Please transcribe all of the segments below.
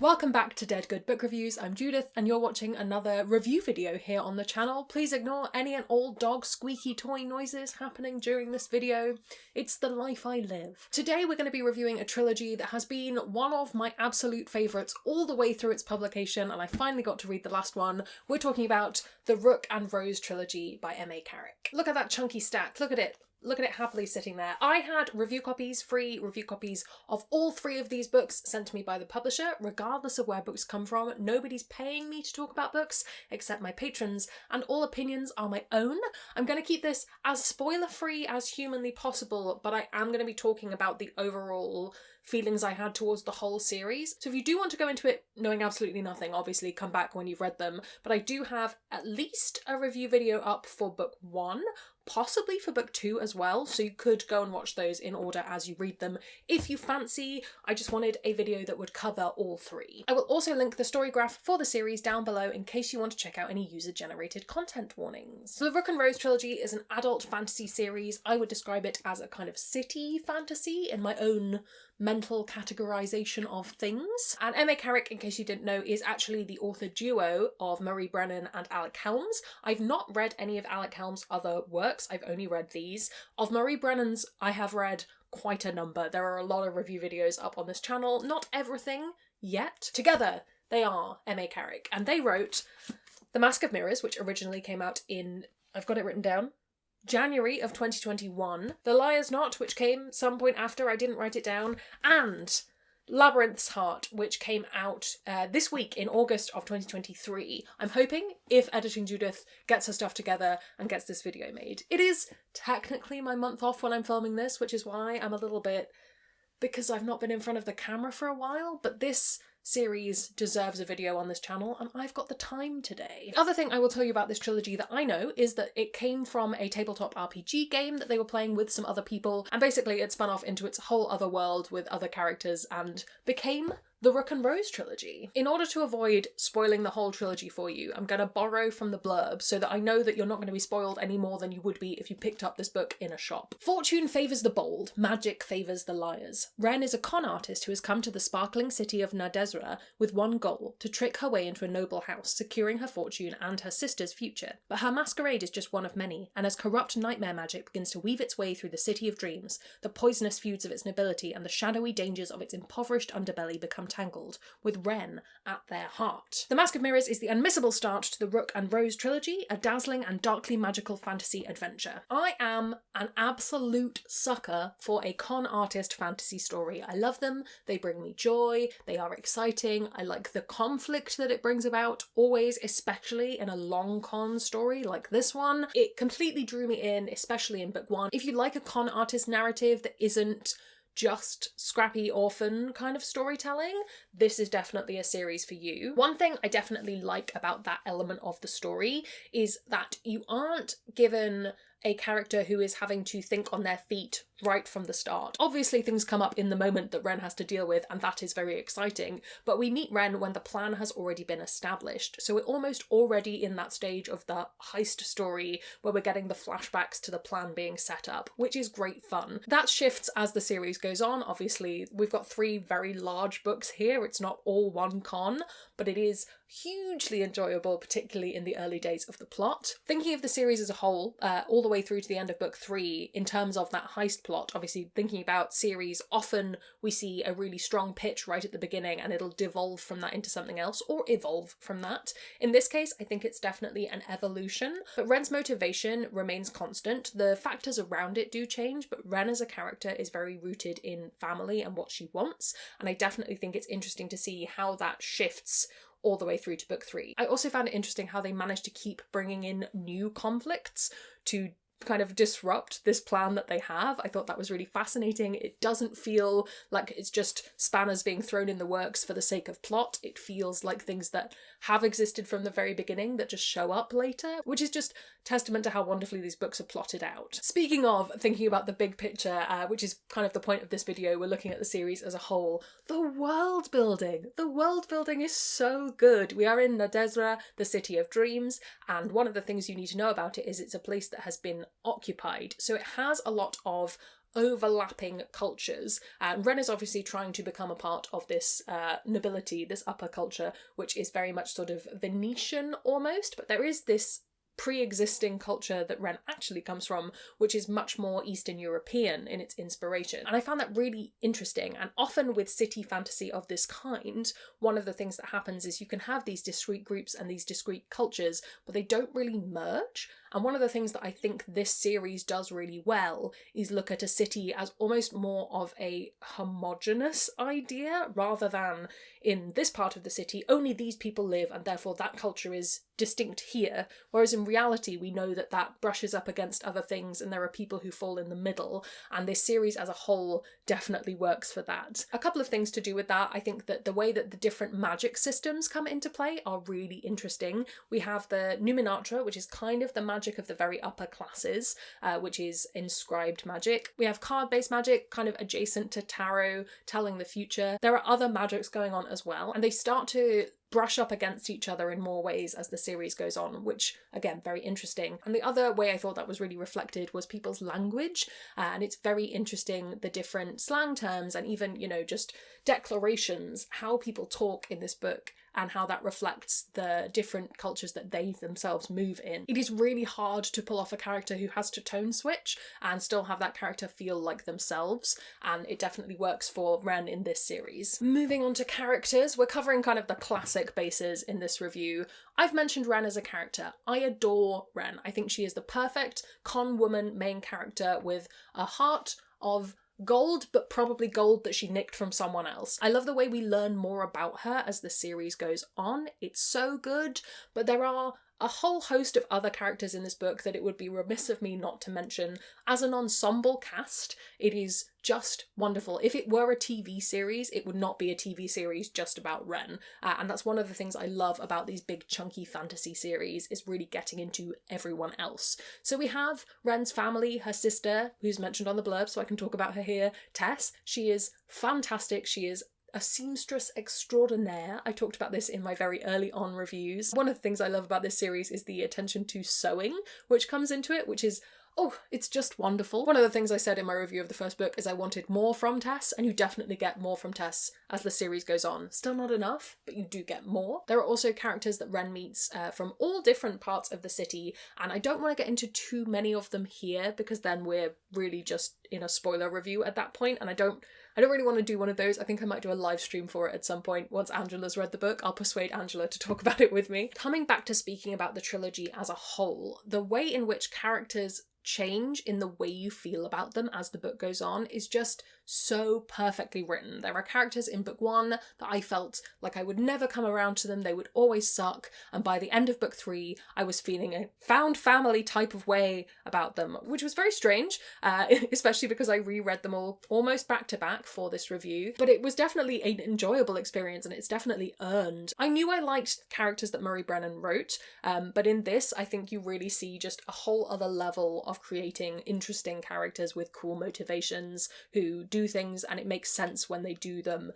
Welcome back to Dead Good Book Reviews. I'm Judith and you're watching another review video here on the channel. Please ignore any and all dog squeaky toy noises happening during this video. It's the life I live. Today we're going to be reviewing a trilogy that has been one of my absolute favourites all the way through its publication, and I finally got to read the last one. We're talking about the Rook and Rose trilogy by M.A. Carrick. Look at that chunky stack, look at it. Look at it happily sitting there. I had free review copies of all three of these books sent to me by the publisher, regardless of where books come from. Nobody's paying me to talk about books except my patrons, and all opinions are my own. I'm going to keep this as spoiler-free as humanly possible, but I am going to be talking about the overall feelings I had towards the whole series. So if you do want to go into it knowing absolutely nothing, obviously come back when you've read them, but I do have at least a review video up for book 1, possibly for book 2 as well, so you could go and watch those in order as you read them if you fancy. I just wanted a video that would cover all three. I will also link the story graph for the series down below in case you want to check out any user-generated content warnings. So the Rook and Rose trilogy is an adult fantasy series. I would describe it as a kind of city fantasy in my own mental categorization of things. And M.A. Carrick, in case you didn't know, is actually the author duo of Marie Brennan and Alec Helms. I've not read any of Alec Helms' other works, I've only read these. Of Marie Brennan's, I have read quite a number. There are a lot of review videos up on this channel, not everything yet. Together, they are M.A. Carrick, and they wrote The Mask of Mirrors, which originally came out in, I've got it written down, January of 2021, The Liar's Knot, which came some point after, I didn't write it down, and Labyrinth's Heart, which came out this week in August of 2023. I'm hoping, if Editing Judith gets her stuff together and gets this video made. It is technically my month off when I'm filming this, which is why I'm a little bit, because I've not been in front of the camera for a while, but this series deserves a video on this channel and I've got the time today. The other thing I will tell you about this trilogy that I know is that it came from a tabletop RPG game that they were playing with some other people, and basically it spun off into its whole other world with other characters and became the Rook and Rose trilogy. In order to avoid spoiling the whole trilogy for you, I'm going to borrow from the blurb so that I know that you're not going to be spoiled any more than you would be if you picked up this book in a shop. Fortune favours the bold, magic favours the liars. Ren is a con artist who has come to the sparkling city of Nadezra with one goal: to trick her way into a noble house, securing her fortune and her sister's future. But her masquerade is just one of many, and as corrupt nightmare magic begins to weave its way through the city of dreams, the poisonous feuds of its nobility and the shadowy dangers of its impoverished underbelly become tangled, with Ren at their heart. The Mask of Mirrors is the unmissable start to the Rook and Rose trilogy, a dazzling and darkly magical fantasy adventure. I am an absolute sucker for a con artist fantasy story. I love them, they bring me joy, they are exciting, I like the conflict that it brings about, always, especially in a long con story like this one. It completely drew me in, especially in book 1. If you like a con artist narrative that isn't just scrappy orphan kind of storytelling, this is definitely a series for you. One thing I definitely like about that element of the story is that you aren't given a character who is having to think on their feet right from the start. Obviously things come up in the moment that Ren has to deal with, and that is very exciting, but we meet Ren when the plan has already been established, so we're almost already in that stage of the heist story where we're getting the flashbacks to the plan being set up, which is great fun. That shifts as the series goes on. Obviously we've got 3 very large books here, it's not all one con, but it is hugely enjoyable, particularly in the early days of the plot. Thinking of the series as a whole, all the way through to the end of book 3, in terms of that heist plot, obviously thinking about series, often we see a really strong pitch right at the beginning and it'll devolve from that into something else, or evolve from that. In this case, I think it's definitely an evolution, but Ren's motivation remains constant. The factors around it do change, but Ren as a character is very rooted in family and what she wants, and I definitely think it's interesting to see how that shifts all the way through to book 3. I also found it interesting how they managed to keep bringing in new conflicts to kind of disrupt this plan that they have. I thought that was really fascinating. It doesn't feel like it's just spanners being thrown in the works for the sake of plot. It feels like things that have existed from the very beginning that just show up later, which is just testament to how wonderfully these books are plotted out. Speaking of thinking about the big picture, which is kind of the point of this video, we're looking at the series as a whole. The world building! The world building is so good. We are in Nadezra, the city of dreams, and one of the things you need to know about it is it's a place that has been occupied. So it has a lot of overlapping cultures. And Ren is obviously trying to become a part of this nobility, this upper culture, which is very much sort of Venetian almost, but there is this pre-existing culture that Ren actually comes from, which is much more Eastern European in its inspiration. And I found that really interesting. And often with city fantasy of this kind, one of the things that happens is you can have these discrete groups and these discrete cultures, but they don't really merge. And one of the things that I think this series does really well is look at a city as almost more of a homogenous idea, rather than in this part of the city, only these people live and therefore that culture is distinct here. Whereas in reality, we know that that brushes up against other things and there are people who fall in the middle. And this series as a whole definitely works for that. A couple of things to do with that. I think that the way that the different magic systems come into play are really interesting. We have the Numinatra, which is kind of the magic of the very upper classes, which is inscribed magic. We have card-based magic, kind of adjacent to tarot, telling the future. There are other magics going on as well, and they start to brush up against each other in more ways as the series goes on, which, again, very interesting. And the other way I thought that was really reflected was people's language, and it's very interesting, the different slang terms and even, you know, just declarations, how people talk in this book and how that reflects the different cultures that they themselves move in. It is really hard to pull off a character who has to tone switch and still have that character feel like themselves, and it definitely works for Ren in this series. Moving on to characters, we're covering kind of the classic bases in this review. I've mentioned Ren as a character. I adore Ren. I think she is the perfect con woman main character with a heart of gold, but probably gold that she nicked from someone else. I love the way we learn more about her as the series goes on. It's so good, but there are a whole host of other characters in this book that it would be remiss of me not to mention. As an ensemble cast, it is just wonderful. If it were a TV series, it would not be a TV series just about Ren. And that's one of the things I love about these big chunky fantasy series, is really getting into everyone else. So we have Ren's family, her sister, who's mentioned on the blurb, so I can talk about her here, Tess. She is fantastic. She is a seamstress extraordinaire. I talked about this in my very early on reviews. One of the things I love about this series is the attention to sewing, which comes into it, which is, oh, it's just wonderful. One of the things I said in my review of the first book is I wanted more from Tess, and you definitely get more from Tess as the series goes on. Still not enough, but you do get more. There are also characters that Ren meets from all different parts of the city, and I don't want to get into too many of them here because then we're really just in a spoiler review at that point, and I don't really want to do one of those. I think I might do a live stream for it at some point. Once Angela's read the book, I'll persuade Angela to talk about it with me. Coming back to speaking about the trilogy as a whole, the way in which characters change in the way you feel about them as the book goes on is just so perfectly written. There are characters in book 1 that I felt like I would never come around to them, they would always suck, and by the end of book 3 I was feeling a found family type of way about them, which was very strange, especially because I reread them all almost back to back for this review, but it was definitely an enjoyable experience and it's definitely earned. I knew I liked characters that Murray Brennan wrote, but in this I think you really see just a whole other level of creating interesting characters with cool motivations who do things and it makes sense when they do them.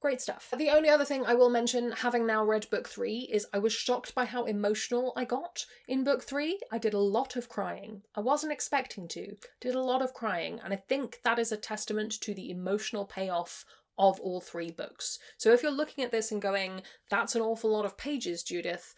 Great stuff. The only other thing I will mention, having now read book 3, is I was shocked by how emotional I got in book 3. I did a lot of crying. I wasn't expecting to. Did a lot of crying, and I think that is a testament to the emotional payoff of all 3 books. So if you're looking at this and going, that's an awful lot of pages, Judith,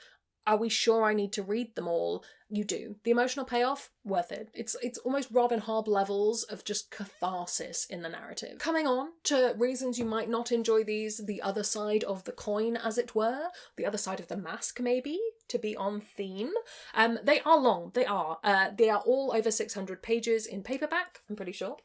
are we sure I need to read them all? You do. The emotional payoff, worth it. It's almost Robin Hobb levels of just catharsis in the narrative. Coming on to reasons you might not enjoy these, the other side of the coin, as it were, the other side of the mask maybe, to be on theme. They are long, they are. They are all over 600 pages in paperback, I'm pretty sure.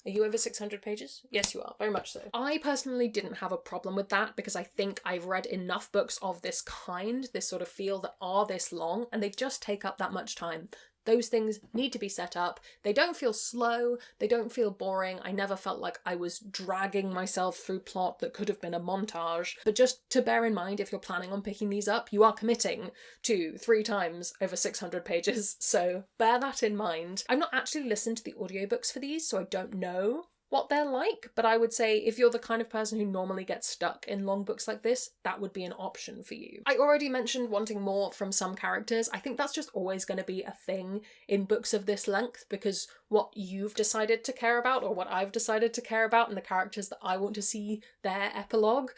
Are you over 600 pages? Yes, you are. Very much so. I personally didn't have a problem with that because I think I've read enough books of this kind, this sort of feel, that are this long, and they just take up that much time. Those things need to be set up. They don't feel slow. They don't feel boring. I never felt like I was dragging myself through plot that could have been a montage. But just to bear in mind, if you're planning on picking these up, you are committing to 3 times over 600 pages. So bear that in mind. I've not actually listened to the audiobooks for these, so I don't know what they're like, but I would say if you're the kind of person who normally gets stuck in long books like this, that would be an option for you. I already mentioned wanting more from some characters. I think that's just always going to be a thing in books of this length, because what you've decided to care about, or what I've decided to care about, and the characters that I want to see their epilogue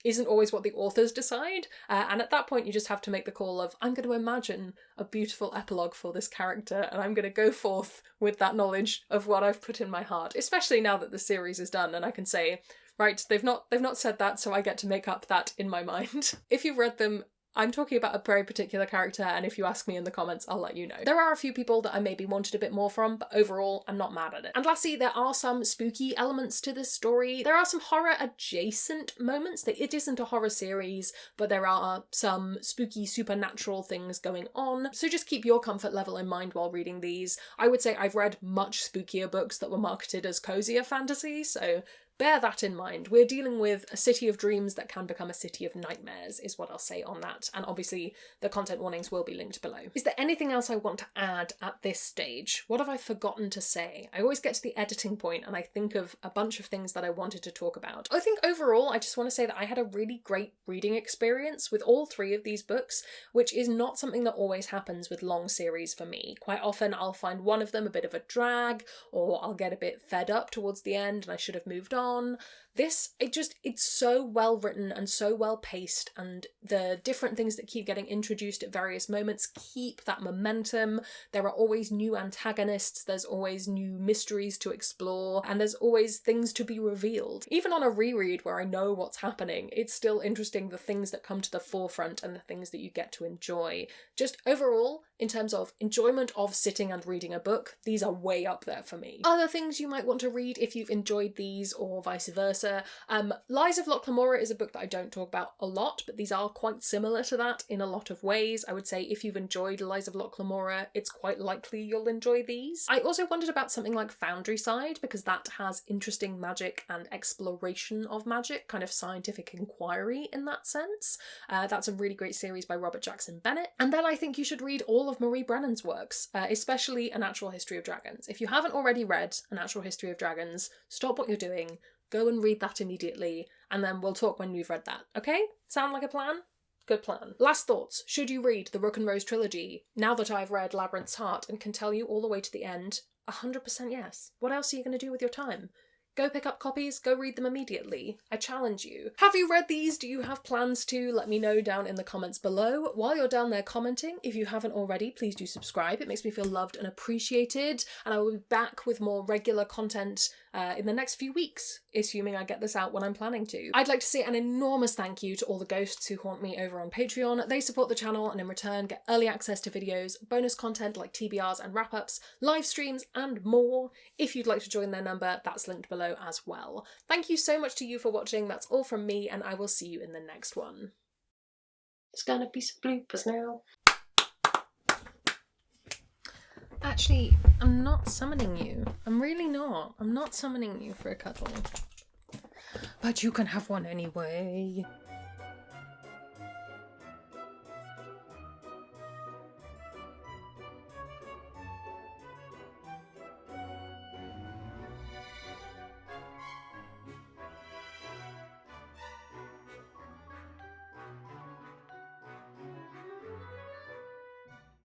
isn't always what the authors decide, and at that point you just have to make the call of, I'm going to imagine a beautiful epilogue for this character, and I'm going to go forth with that knowledge of what I've put in my heart, especially now that the series is done and I can say, right, they've not said that, so I get to make up that in my mind. If you've read them, I'm talking about a very particular character, and if you ask me in the comments, I'll let you know. There are a few people that I maybe wanted a bit more from, but overall, I'm not mad at it. And lastly, there are some spooky elements to this story. There are some horror-adjacent moments. It isn't a horror series, but there are some spooky supernatural things going on, so just keep your comfort level in mind while reading these. I would say I've read much spookier books that were marketed as cozier fantasy, so bear that in mind. We're dealing with a city of dreams that can become a city of nightmares, is what I'll say on that. And obviously the content warnings will be linked below. Is there anything else I want to add at this stage? What have I forgotten to say? I always get to the editing point and I think of a bunch of things that I wanted to talk about. I think overall, I just want to say that I had a really great reading experience with all three of these books, which is not something that always happens with long series for me. Quite often I'll find one of them a bit of a drag, or I'll get a bit fed up towards the end and I should have moved on. This, it's so well written and so well paced, and the different things that keep getting introduced at various moments keep that momentum. There are always new antagonists, there's always new mysteries to explore, and there's always things to be revealed. Even on a reread where I know what's happening, it's still interesting the things that come to the forefront and the things that you get to enjoy. Just overall, in terms of enjoyment of sitting and reading a book, these are way up there for me. Other things you might want to read if you've enjoyed these, or vice versa. Lies of Locke Lamora is a book that I don't talk about a lot, but these are quite similar to that in a lot of ways. I would say if you've enjoyed Lies of Locke Lamora, it's quite likely you'll enjoy these. I also wondered about something like Foundryside, because that has interesting magic and exploration of magic, kind of scientific inquiry in that sense. That's a really great series by Robert Jackson Bennett. And then I think you should read all of Marie Brennan's works, especially A Natural History of Dragons. If you haven't already read A Natural History of Dragons, stop what you're doing, go and read that immediately, and then we'll talk when you've read that, okay? Sound like a plan? Good plan. Last thoughts. Should you read the Rook and Rose trilogy? Now that I've read Labyrinth's Heart and can tell you all the way to the end, 100% yes. What else are you going to do with your time? Go pick up copies, go read them immediately. I challenge you. Have you read these? Do you have plans to? Let me know down in the comments below. While you're down there commenting, if you haven't already, please do subscribe. It makes me feel loved and appreciated, and I will be back with more regular content in the next few weeks, assuming I get this out when I'm planning to. I'd like to say an enormous thank you to all the ghosts who haunt me over on Patreon. They support the channel and in return get early access to videos, bonus content like TBRs and wrap-ups, live streams and more. If you'd like to join their number, that's linked below as well. Thank you so much to you for watching. That's all from me, and I will see you in the next one. There's gonna be some bloopers now. Actually, I'm not summoning you. I'm really not. I'm not summoning you for a cuddle. But you can have one anyway.